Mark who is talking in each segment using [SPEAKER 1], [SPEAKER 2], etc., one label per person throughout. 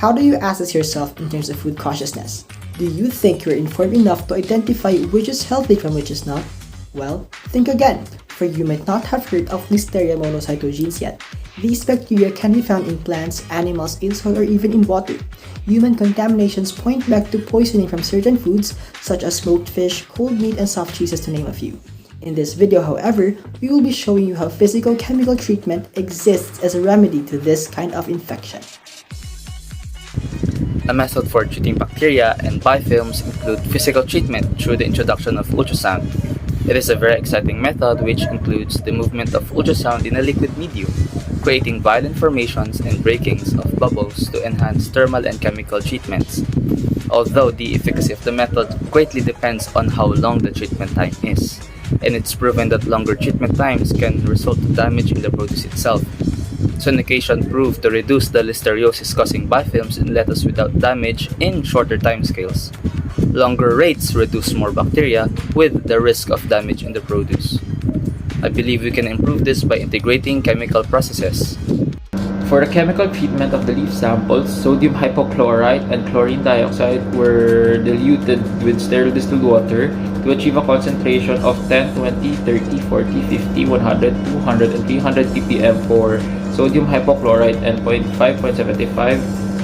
[SPEAKER 1] How do you assess yourself in terms of food consciousness? Do you think you're informed enough to identify which is healthy from which is not? Well, think again, for you might not have heard of Listeria monocytogenes yet. These bacteria can be found in plants, animals, in soil, or even in water. Human contaminations point back to poisoning from certain foods, such as smoked fish, cold meat, and soft cheeses to name a few. In this video, however, we will be showing you how physical-chemical treatment exists as a remedy to this kind of infection.
[SPEAKER 2] A method for treating bacteria and biofilms include physical treatment through the introduction of ultrasound. It is a very exciting method which includes the movement of ultrasound in a liquid medium, creating violent formations and breakings of bubbles to enhance thermal and chemical treatments. Although the efficacy of the method greatly depends on how long the treatment time is, and it's proven that longer treatment times can result in damage in the produce itself. Sonication proved to reduce the listeriosis causing biofilms in lettuce without damage in shorter timescales. Longer rates reduce more bacteria with the risk of damage in the produce. I believe we can improve this by integrating chemical processes.
[SPEAKER 3] For the chemical treatment of the leaf samples, sodium hypochlorite and chlorine dioxide were diluted with sterile distilled water to achieve a concentration of 10, 20, 30, 40, 50, 100, 200, and 300 ppm for sodium hypochlorite and 0.5, 0.75,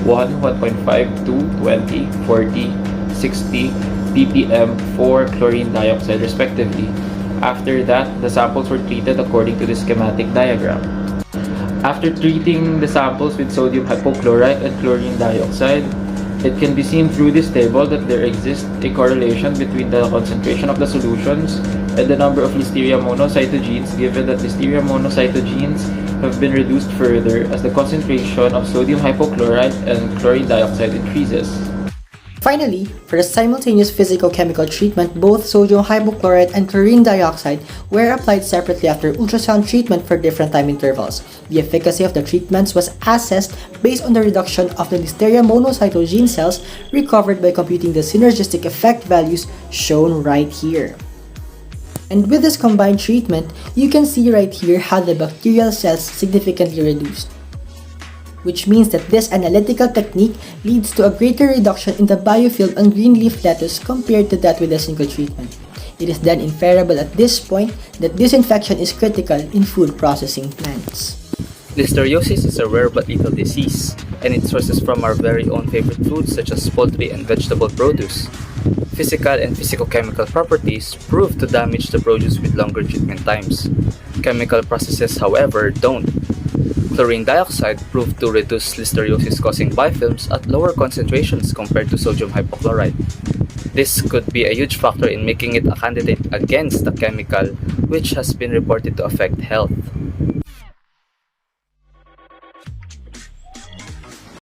[SPEAKER 3] 1, 1.5, 2, 20, 40, 60 ppm for chlorine dioxide respectively. After that, the samples were treated according to the schematic diagram. After treating the samples with sodium hypochlorite and chlorine dioxide, it can be seen through this table that there exists a correlation between the concentration of the solutions and the number of Listeria monocytogenes, given that Listeria monocytogenes have been reduced further as the concentration of sodium hypochlorite and chlorine dioxide increases.
[SPEAKER 1] Finally, for the simultaneous physical-chemical treatment, both sodium hypochlorite and chlorine dioxide were applied separately after ultrasound treatment for different time intervals. The efficacy of the treatments was assessed based on the reduction of the Listeria monocytogene cells recovered by computing the synergistic effect values shown right here. And with this combined treatment, you can see right here how the bacterial cells significantly reduced, which means that this analytical technique leads to a greater reduction in the biofilm on green leaf lettuce compared to that with a single treatment. It is then inferable at this point that disinfection is critical in food processing plants.
[SPEAKER 2] Listeriosis is a rare but lethal disease, and it sources from our very own favorite foods such as poultry and vegetable produce. Physical and physicochemical properties prove to damage the produce with longer treatment times. Chemical processes, however, don't. Chlorine dioxide proved to reduce listeriosis causing biofilms at lower concentrations compared to sodium hypochlorite. This could be a huge factor in making it a candidate against the chemical which has been reported to affect health.